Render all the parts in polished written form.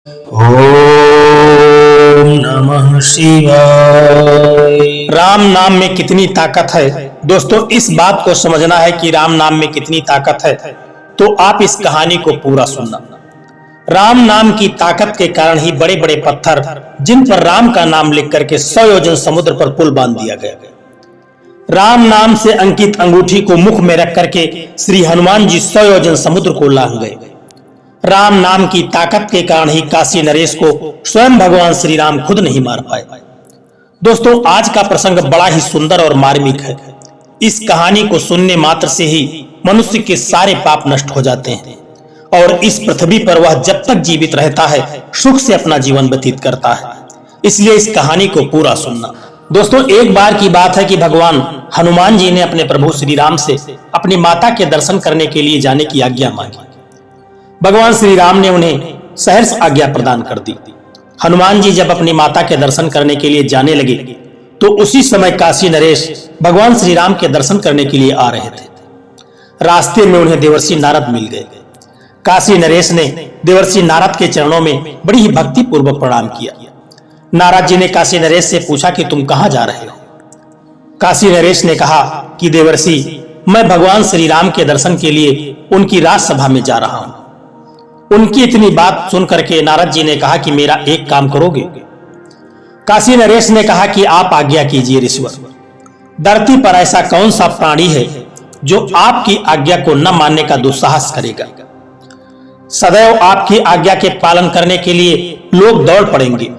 ओम नमः शिवाय। राम नाम में कितनी ताकत है। दोस्तों, इस बात को समझना है कि राम नाम में कितनी ताकत है तो आप इस कहानी को पूरा सुनना। राम नाम की ताकत के कारण ही बड़े बड़े पत्थर जिन पर राम का नाम लिख करके 100 योजन समुद्र पर पुल बांध दिया गया। राम नाम से अंकित अंगूठी को मुख में रख करके श्री हनुमान जी 100 योजन समुद्र को लांघ गए। राम नाम की ताकत के कारण ही काशी नरेश को स्वयं भगवान श्री राम खुद नहीं मार पाए। दोस्तों, आज का प्रसंग बड़ा ही सुंदर और मार्मिक है। इस कहानी को सुनने मात्र से ही मनुष्य के सारे पाप नष्ट हो जाते हैं और इस पृथ्वी पर वह जब तक जीवित रहता है सुख से अपना जीवन व्यतीत करता है। इसलिए इस कहानी को पूरा सुनना। दोस्तों, एक बार की बात है कि भगवान हनुमान जी ने अपने प्रभु श्री राम से अपनी माता के दर्शन करने के लिए जाने की आज्ञा मांगी। भगवान श्री राम ने उन्हें सहर्ष आज्ञा प्रदान कर दी। हनुमान जी जब अपनी माता के दर्शन करने के लिए जाने लगे तो उसी समय काशी नरेश भगवान श्री राम के दर्शन करने के लिए आ रहे थे। रास्ते में उन्हें देवर्षि नारद मिल गए। काशी नरेश ने देवर्षि नारद के चरणों में बड़ी ही भक्ति पूर्वक प्रणाम किया। नारद जी ने काशी नरेश से पूछा कि तुम कहां जा रहे हो। काशी नरेश ने कहा कि देवर्षि, मैं भगवान श्री राम के दर्शन के लिए उनकी राजसभा में जा रहा हूं। उनकी इतनी बात सुनकर के नारद जी ने कहा कि मेरा एक काम करोगे। काशी नरेश ने कहा कि आप आज्ञा कीजिए ऋषिवर। धरती पर ऐसा कौन सा प्राणी है जो आपकी आज्ञा को न मानने का दुस्साहस करेगा। सदैव आपकी आज्ञा के पालन करने के लिए लोग दौड़ पड़ेंगे।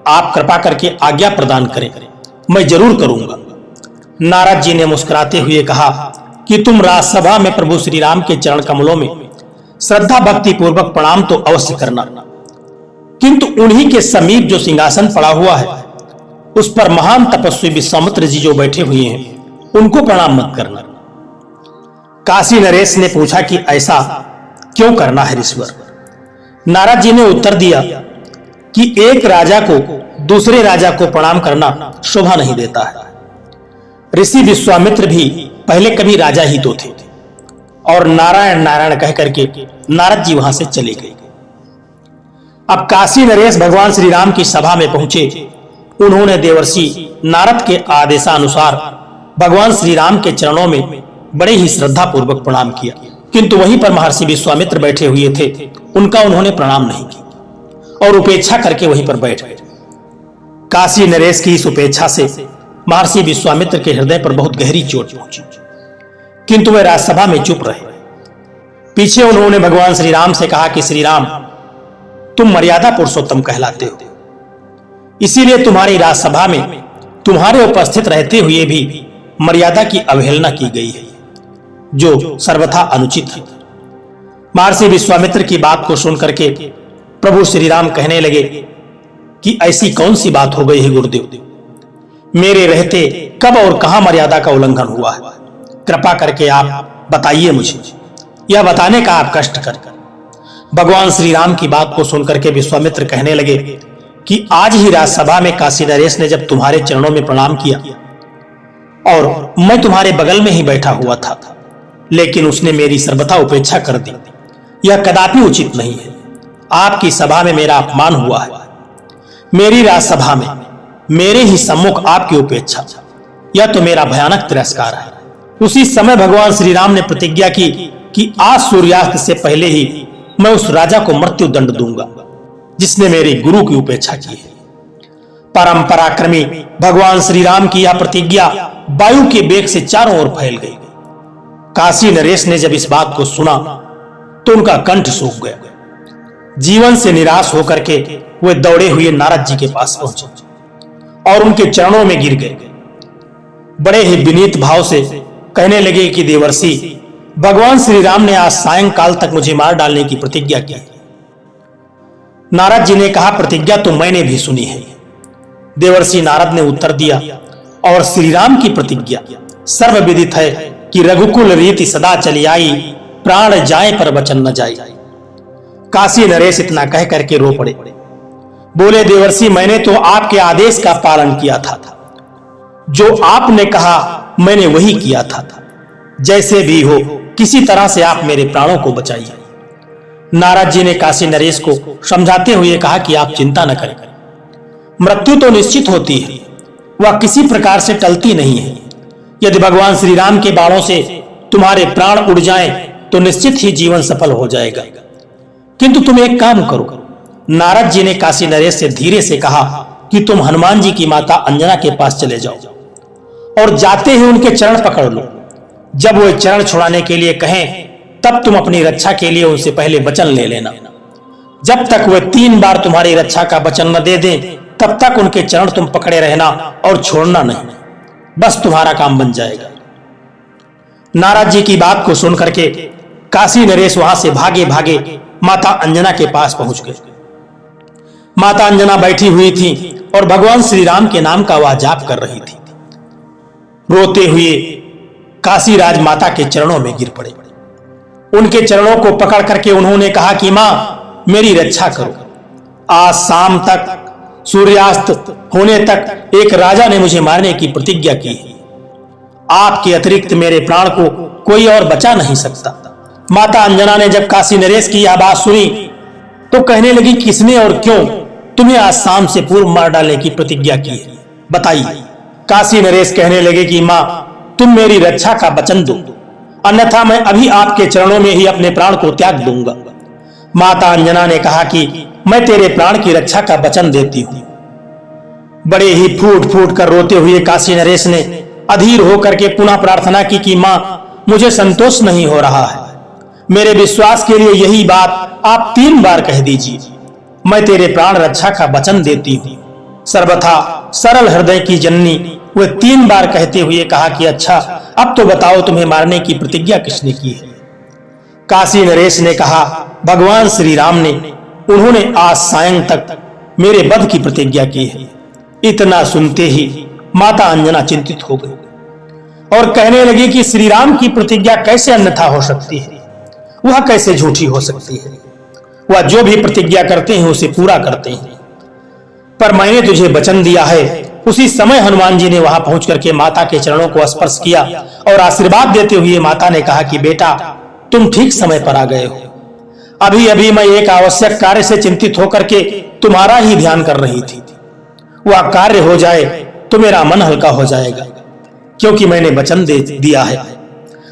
आप कृपा करके आज्ञा प्रदान करें, मैं जरूर करूंगा। नारद जी ने मुस्कुराते हुए कहा कि तुम राजसभा में प्रभु श्री राम के चरण कमलों में श्रद्धा भक्ति पूर्वक प्रणाम तो अवश्य करना, किंतु उन्हीं के समीप जो सिंहासन पड़ा हुआ है उस पर महान तपस्वी विश्वामित्र जी जो बैठे हुए हैं उनको प्रणाम मत करना। काशी नरेश ने पूछा कि ऐसा क्यों करना है ऋषिवर। नारद जी ने उत्तर दिया कि एक राजा को दूसरे राजा को प्रणाम करना शोभा नहीं देता है। ऋषि विश्वामित्र भी पहले कभी राजा ही तो थे। और नारायण नारायण कह करके नारद जी वहां से चले गए। अब काशी नरेश भगवान श्री राम की सभा में पहुंचे। उन्होंने देवर्षि नारद के आदेशानुसार भगवान श्री राम के चरणों में बड़े ही श्रद्धा पूर्वक प्रणाम किया, किंतु वहीं पर महर्षि विश्वामित्र बैठे हुए थे। उनका उन्होंने प्रणाम नहीं किया और उपेक्षा करके वहीं पर बैठ गए। काशी नरेश की इस उपेक्षा से महर्षि विश्वामित्र के हृदय पर बहुत गहरी चोट पहुंची, किंतु वे राजसभा में चुप रहे। पीछे उन्होंने भगवान श्री राम से कहा कि श्री राम, तुम मर्यादा पुरुषोत्तम कहलाते हो, इसीलिए तुम्हारी राजसभा में तुम्हारे उपस्थित रहते हुए भी मर्यादा की अवहेलना की गई है, जो सर्वथा अनुचित है। महर्षि विश्वामित्र की बात को सुनकर के प्रभु श्री राम कहने लगे कि ऐसी कौन सी बात हो गई है गुरुदेव, मेरे रहते कब और कहां मर्यादा का उल्लंघन हुआ है। कृपा करके आप बताइए मुझे, यह बताने का आप कष्ट कर। भगवान श्री राम की बात को सुनकर के विश्वामित्र कहने लगे कि आज ही राजसभा में काशी नरेश ने जब तुम्हारे चरणों में प्रणाम किया और मैं तुम्हारे बगल में ही बैठा हुआ था, लेकिन उसने मेरी सर्वथा उपेक्षा कर दी। यह कदापि उचित नहीं है। आपकी सभा में मेरा अपमान हुआ है। मेरी राजसभा में मेरे ही सम्मुख आपकी उपेक्षा, यह तो मेरा भयानक तिरस्कार है। उसी समय भगवान श्री राम ने प्रतिज्ञा की कि आज सूर्यास्त से पहले ही मैं उस राजा को मृत्यु दंड दूंगा जिसने मेरे गुरु की उपेक्षा की है। परम पराक्रमी भगवान श्री राम की यह प्रतिज्ञा वायु के वेग से चारों ओर फैल गई। काशी नरेश ने जब इस बात को सुना तो उनका कंठ सूख गया। जीवन से निराश होकर के वे दौड़े हुए नारद जी के पास पहुंचे और उनके चरणों में गिर गए। बड़े ही विनीत भाव से कहने लगे कि देवर्षि, भगवान श्री राम ने आज सायंकाल तक मुझे मार डालने की प्रतिज्ञा की। नारद जी ने कहा, प्रतिज्ञा तो मैंने भी सुनी है। देवर्षि नारद ने उत्तर दिया, और श्री राम की प्रतिज्ञा सर्वविदित है कि रघुकुल रीति सदा चली आई, प्राण जाए पर वचन न जाए। काशी नरेश इतना कह करके रो पड़े। बोले, देवर्षि, मैंने तो आपके आदेश का पालन किया था। जो आपने कहा मैंने वही किया था। जैसे भी हो किसी तरह से आप मेरे प्राणों को बचाइए। नारद जी ने काशी नरेश को समझाते हुए कहा कि आप चिंता न करें, मृत्यु तो निश्चित होती है, वह किसी प्रकार से टलती नहीं है। यदि भगवान श्री राम के बाणों से तुम्हारे प्राण उड़ जाएं तो निश्चित ही जीवन सफल हो जाएगा। किंतु तुम एक काम करो। नारद जी ने काशी नरेश से धीरे से कहा कि तुम हनुमान जी की माता अंजना के पास चले जाओ और जाते ही उनके चरण पकड़ लो। जब वो चरण छुड़ाने के लिए कहें तब तुम अपनी रक्षा के लिए उनसे पहले वचन ले लेना। जब तक वे 3 बार तुम्हारी रक्षा का वचन न दे दें तब तक उनके चरण तुम पकड़े रहना और छोड़ना नहीं, बस तुम्हारा काम बन जाएगा। नारद जी की बात को सुनकर के काशी नरेश वहां से भागे भागे माता अंजना के पास पहुंच गए। माता अंजना बैठी हुई थी और भगवान श्री राम के नाम का वह जाप कर रही थी। रोते हुए काशीराज माता के चरणों में गिर पड़े। उनके चरणों को पकड़ करके उन्होंने कहा कि मां, मेरी रक्षा करो। आज शाम तक, सूर्यास्त होने तक एक राजा ने मुझे मारने की प्रतिज्ञा की है। आपके अतिरिक्त मेरे प्राण को कोई और बचा नहीं सकता। माता अंजना ने जब काशी नरेश की यह बात सुनी तो कहने लगी, किसने और क्यों तुम्हें आज शाम से पूर्व मार डालने की प्रतिज्ञा की है, बताइए। काशी नरेश कहने लगे कि मां, तुम मेरी रक्षा का वचन दो, अन्यथा मैं अभी आपके चरणों में ही अपने प्राण को त्याग दूंगा। माता अंजना ने कहा कि मैं तेरे प्राण की रक्षा का वचन देती हूं। बड़े ही फूट फूट कर रोते हुए काशी नरेश ने अधीर होकर के पुनः प्रार्थना की कि मां, मुझे संतोष नहीं हो रहा है। मेरे विश्वास के लिए यही बात आप 3 बार कह दीजिए। मैं तेरे प्राण रक्षा का वचन देती हूं। सर्वथा सरल हृदय की जननी वे 3 बार कहते हुए कहा कि अच्छा, अब तो बताओ तुम्हें मारने की प्रतिज्ञा किसने की है। काशी नरेश ने कहा, भगवान श्री राम ने। उन्होंने आज सायं तक मेरे वध की प्रतिज्ञा की है। इतना सुनते ही माता अंजना चिंतित हो गई और कहने लगी कि श्री राम की प्रतिज्ञा कैसे अन्यथा हो सकती है, वह कैसे झूठी हो सकती है। वह जो भी प्रतिज्ञा करते हैं उसे पूरा करते हैं। पर मैंने तुझे वचन दिया है। उसी समय हनुमान जी ने वहां पहुंच करके माता के चरणों को स्पर्श किया और आशीर्वाद देते हुए माता ने कहा कि बेटा, तुम ठीक समय पर आ गए हो। अभी अभी मैं एक आवश्यक कार्य से चिंतित होकर के तुम्हारा ही ध्यान कर रही थी। वह कार्य हो जाए तो मेरा मन हल्का हो जाएगा, क्योंकि मैंने वचन दे दिया है।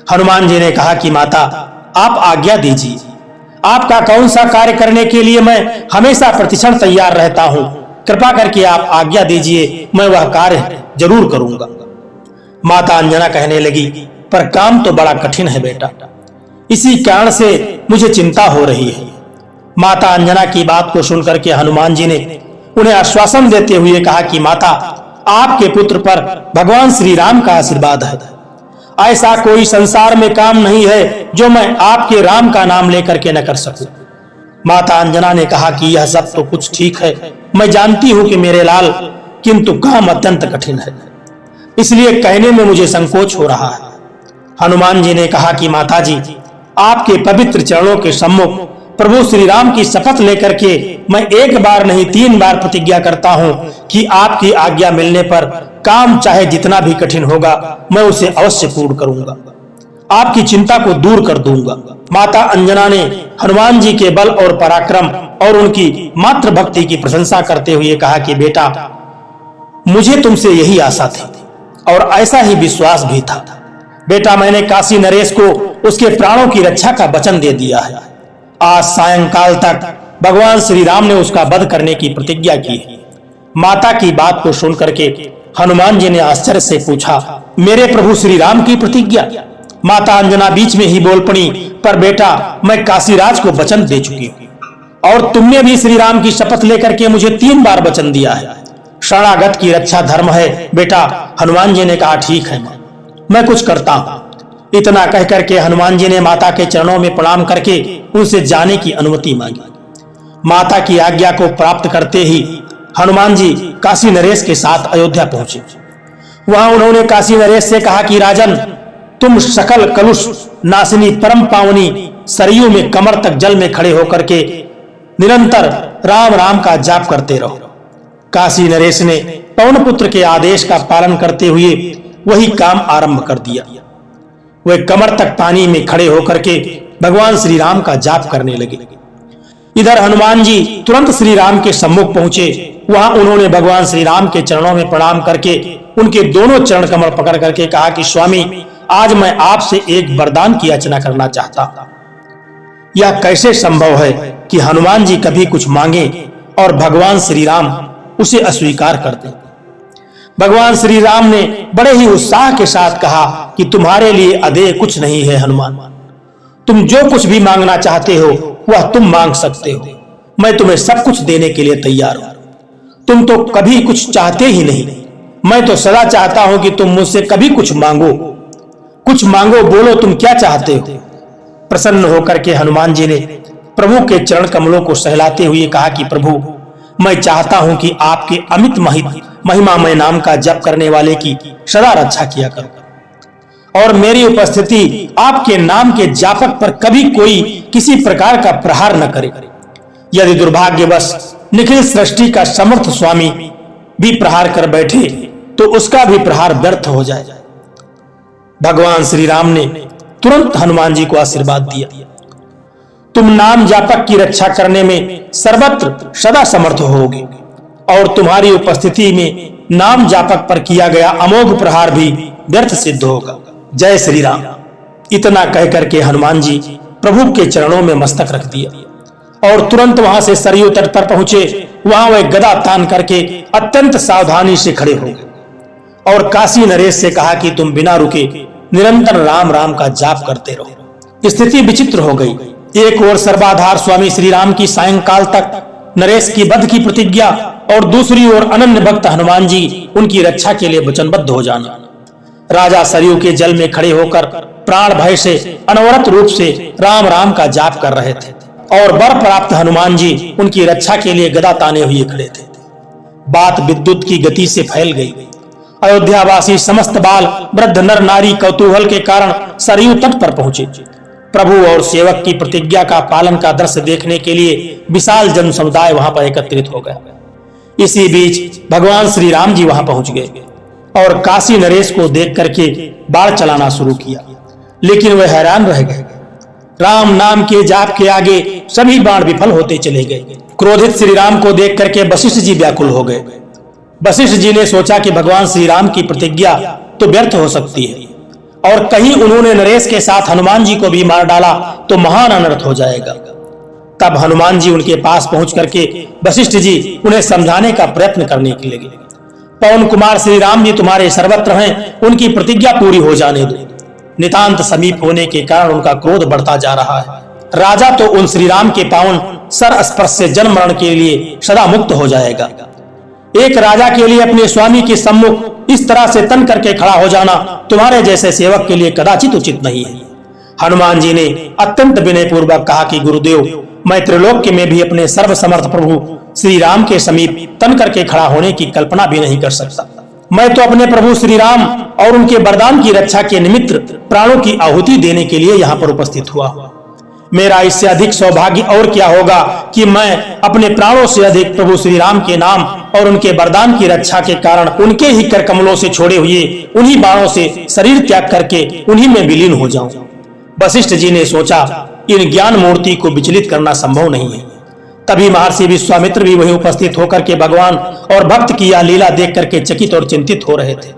हनुमान जी ने कहा कि माता, आप आज्ञा दीजिए। आपका कौन सा कार्य करने के लिए मैं हमेशा प्रतिक्षण तैयार रहता हूं। कृपा करके आप आज्ञा दीजिए, मैं वह कार्य जरूर करूंगा। माता अंजना कहने लगी, पर काम तो बड़ा कठिन है बेटा, इसी कारण से मुझे चिंता हो रही है। माता अंजना की बात को सुनकर के हनुमान जी ने उन्हें आश्वासन देते हुए कहा कि माता, आपके पुत्र पर भगवान श्री राम का आशीर्वाद है। ऐसा कोई संसार में काम नहीं है जो मैं आपके राम का नाम लेकर के न कर सकूं। माता अंजना ने कहा कि यह सब तो कुछ ठीक है, मैं जानती हूं कि मेरे लाल, किंतु काम अत्यंत कठिन है, इसलिए कहने में मुझे संकोच हो रहा है। हनुमान जी ने कहा कि माता जी, आपके पवित्र चरणों के सम्मुख प्रभु श्री राम की शपथ लेकर के मैं 1 बार नहीं 3 बार प्रतिज्ञा करता हूं कि आपकी आज्ञा मिलने पर काम चाहे जितना भी कठिन होगा मैं उसे अवश्य पूर्ण करूंगा, आपकी चिंता को दूर कर दूंगा। माता अंजना ने हनुमान जी के बल और पराक्रम और उनकी मातृ भक्ति की प्रशंसा करते हुए कहा कि बेटा, मुझे तुमसे यही आशा थी और ऐसा ही विश्वास भी था। बेटा, मैंने काशी नरेश को उसके प्राणों की रक्षा का वचन दे दिया है। आज सायंकाल तक भगवान श्री राम ने उसका वध करने की प्रतिज्ञा की है। माता की बात को सुनकर के हनुमान जी ने आश्चर्य से पूछा, मेरे प्रभु श्री राम की प्रतिज्ञा? माता अंजना बीच में ही बोल पड़ी, पर बेटा, मैं काशीराज को वचन दे चुकी हूँ और तुमने भी श्री राम की शपथ लेकर के मुझे 3 बार वचन दिया है। शरणागत की रक्षा धर्म है बेटा। हनुमान जी ने कहा, ठीक है मां, मैं कुछ करता हूं। इतना कह करके हनुमान जी ने माता के चरणों में प्रणाम करके उनसे जाने की अनुमति मांगी। माता की आज्ञा को प्राप्त करते ही हनुमान जी काशी नरेश के साथ अयोध्या पहुंचे। वहां उन्होंने काशी नरेश से कहा कि राजन, तुम सकल कलुष नासिनी परम पावनी सरयू में कमर तक जल में खड़े होकर के निरंतर राम राम का जाप करते रहो। काशी नरेश ने पवन पुत्र के आदेश का पालन करते हुए वही काम आरंभ कर दिया। वे कमर तक पानी में खड़े होकर के भगवान श्री राम का जाप करने लगे। इधर हनुमान जी तुरंत श्री राम के सम्मुख पहुंचे। वहां उन्होंने भगवान श्री राम के चरणों में प्रणाम करके उनके दोनों चरण कमल पकड़ करके कहा कि स्वामी, आज मैं आपसे एक वरदान की याचना करना चाहता हूं। यह कैसे संभव है कि हनुमान जी कभी कुछ मांगे और भगवान श्री राम उसे अस्वीकार कर दें। भगवान श्री राम ने बड़े ही उत्साह के साथ कहा कि तुम्हारे लिए अदेय कुछ नहीं है हनुमान, तुम जो कुछ भी मांगना चाहते हो वह तुम मांग सकते हो। मैं तुम्हें सब कुछ देने के लिए तैयार हूं। तुम तो कभी कुछ चाहते ही नहीं, मैं तो सदा चाहता हूं कि तुम मुझसे कभी कुछ मांगो। कुछ मांगो, बोलो तुम क्या चाहते हो। प्रसन्न होकर के हनुमान जी ने प्रभु के चरण कमलों को सहलाते हुए कहा कि प्रभु, मैं चाहता हूं कि आपके अमित महिमामय नाम का जप करने वाले की सदा रक्षा किया करो और मेरी उपस्थिति आपके नाम के जापक पर कभी कोई किसी प्रकार का प्रहार न करे। यदि दुर्भाग्यवश निखिल सृष्टि का समर्थ स्वामी भी प्रहार कर बैठे तो उसका भी प्रहार व्यर्थ हो जाए। भगवान श्री राम ने तुरंत हनुमान जी को आशीर्वाद दिया, तुम नाम जापक की रक्षा करने में सर्वत्र सदा समर्थ होगे और तुम्हारी उपस्थिति में नाम जापक पर किया गया अमोघ प्रहार भी व्यर्थ सिद्ध होगा। जय श्री राम। इतना कहकर के हनुमान जी प्रभु के चरणों में मस्तक रख दिया और तुरंत वहां से सरयू तट पर पहुंचे। वहां वे गदा तान करके अत्यंत सावधानी से खड़े हो गए और काशी नरेश से कहा कि तुम बिना रुके निरंतर राम राम का जाप करते रहो। स्थिति विचित्र हो गई। एक ओर सर्वाधार स्वामी श्री राम की सायंकाल तक नरेश की वध की प्रतिज्ञा और दूसरी ओर अनन्य भक्त हनुमान जी उनकी रक्षा के लिए वचनबद्ध हो जाना। राजा सरयू के जल में खड़े होकर प्राण भय से अनवरत रूप से राम राम का जाप कर रहे थे और वर प्राप्त हनुमान जी उनकी रक्षा के लिए गदा ताने हुए खड़े थे। बात विद्युत की गति से फैल गई। अयोध्यावासी समस्त बाल वृद्ध नर नारी कौतूहल के कारण सरयू तट पर पहुंचे। प्रभु और सेवक की प्रतिज्ञा का पालन का दृश्य देखने के लिए विशाल जन समुदाय वहां पर एकत्रित हो गया। इसी बीच भगवान श्री राम जी वहां पहुंच गए और काशी नरेश को देख करके बाण चलाना शुरू किया, लेकिन वे हैरान रह गए। राम नाम के जाप के आगे सभी बाण विफल होते चले गए। क्रोधित श्री राम को देख करके वशिष्ठ जी व्याकुल हो गए। वशिष्ठ जी ने सोचा कि भगवान श्री राम की प्रतिज्ञा तो व्यर्थ हो सकती है और कहीं उन्होंने नरेश के साथ हनुमान जी को भी मार डाला तो महान अनर्थ हो जाएगा। तब हनुमान जी उनके पास पहुंच करके वशिष्ठ जी उन्हें समझाने का प्रयत्न करने के लगे। पवन कुमार श्री राम जी तुम्हारे सर्वत्र हैं, उनकी प्रतिज्ञा पूरी हो जाने दो। नितांत समीप होने के कारण उनका क्रोध बढ़ता जा रहा है। राजा तो उन श्री राम के पावन सर स्पर्श से जन्म मरण के लिए सदा मुक्त हो जाएगा। एक राजा के लिए अपने स्वामी के सम्मुख इस तरह से तन करके खड़ा हो जाना तुम्हारे जैसे सेवक के लिए कदाचित उचित नहीं है। हनुमान जी ने अत्यंत विनय पूर्वक कहा कि गुरुदेव, मैं त्रिलोक्य में भी अपने सर्वसमर्थ प्रभु श्री राम के समीप तन करके खड़ा होने की कल्पना भी नहीं कर सकता। मैं तो अपने प्रभु श्री राम और उनके वरदान की रक्षा के निमित्त प्राणों की आहुति देने के लिए यहाँ पर उपस्थित हुआ। मेरा इससे अधिक सौभाग्य और क्या होगा कि मैं अपने प्राणों से अधिक प्रभु श्री राम के नाम और उनके वरदान की रक्षा के कारण उनके ही कर कमलों से छोड़े हुए उन्हीं बाणों से शरीर त्याग करके उन्हीं में विलीन हो जाऊं। वशिष्ठ जी ने सोचा इन ज्ञान मूर्ति को विचलित करना संभव नहीं है। तभी महर्षि विश्वामित्र भी वहीं उपस्थित होकर के भगवान और भक्त की यह लीला देख करके चकित और चिंतित हो रहे थे।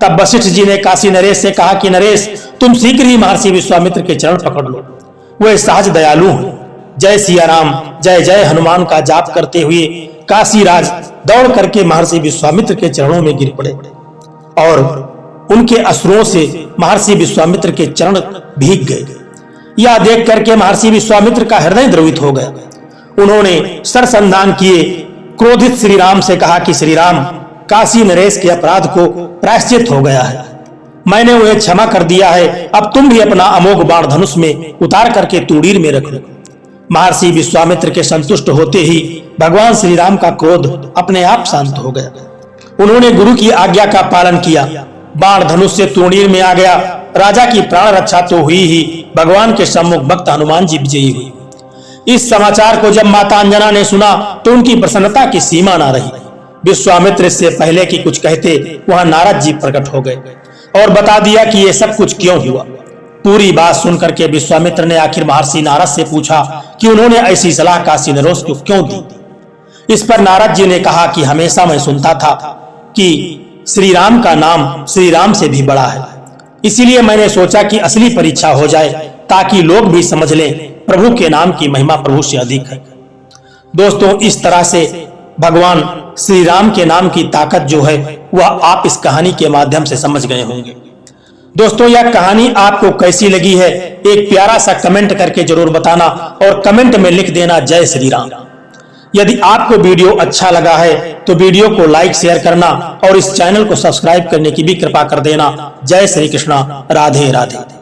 तब वशिष्ठ जी ने काशी नरेश से कहा कि नरेश, तुम शीघ्र ही महर्षि विश्वामित्र के चरण पकड़ लो, वे सहज दयालु हैं। जय सिया राम, जय जय हनुमान का जाप करते हुए काशीराज दौड़ करके महर्षि विश्वामित्र के चरणों में गिर पड़े और उनके अश्रुओं से महर्षि विश्वामित्र के चरण भीग गए। यह देख करके महर्षि विश्वामित्र का हृदय द्रवित हो गया। उन्होंने सरसंधान किए, क्रोधित श्री राम से कहा कि श्री राम, काशी नरेश के अपराध को प्रायश्चित हो गया है, मैंने उन्हें क्षमा कर दिया है। अब तुम भी अपना अमोघ बाण धनुष में उतार करके तूड़ीर में रख लो। महर्षि विश्वामित्र के संतुष्ट होते ही भगवान श्री राम का क्रोध अपने आप शांत हो गया। उन्होंने गुरु की आज्ञा का पालन किया, बाण धनुष से तूड़ीर में आ गया। राजा की प्राण रक्षा तो हुई ही, भगवान के सम्मुख भक्त हनुमान जी विजयी हुई। इस समाचार को जब माता अंजना ने सुना तो उनकी प्रसन्नता की सीमा न रही। विश्वामित्र से पहले कि कुछ कहते वहां नारद जी प्रकट हो गए और बता दिया कि ये सब कुछ क्यों हुआ। पूरी बात सुनकर के विश्वामित्र ने आखिर महर्षि नारद से पूछा कि उन्होंने ऐसी सलाह काशी नरेश को क्यों दी। इस पर नारद जी ने कहा कि हमेशा मैं सुनता था कि श्री राम का नाम श्री राम से भी बड़ा है, इसीलिए मैंने सोचा कि असली परीक्षा हो जाए ताकि लोग भी समझ लें प्रभु के नाम की महिमा प्रभु से अधिक है। दोस्तों, इस तरह से भगवान श्री राम के नाम की ताकत जो है वह आप इस कहानी के माध्यम से समझ गए होंगे। दोस्तों, यह कहानी आपको कैसी लगी है एक प्यारा सा कमेंट करके जरूर बताना और कमेंट में लिख देना जय श्री राम। यदि आपको वीडियो अच्छा लगा है तो वीडियो को लाइक शेयर करना और इस चैनल को सब्सक्राइब करने की भी कृपा कर देना। जय श्री कृष्णा, राधे राधे।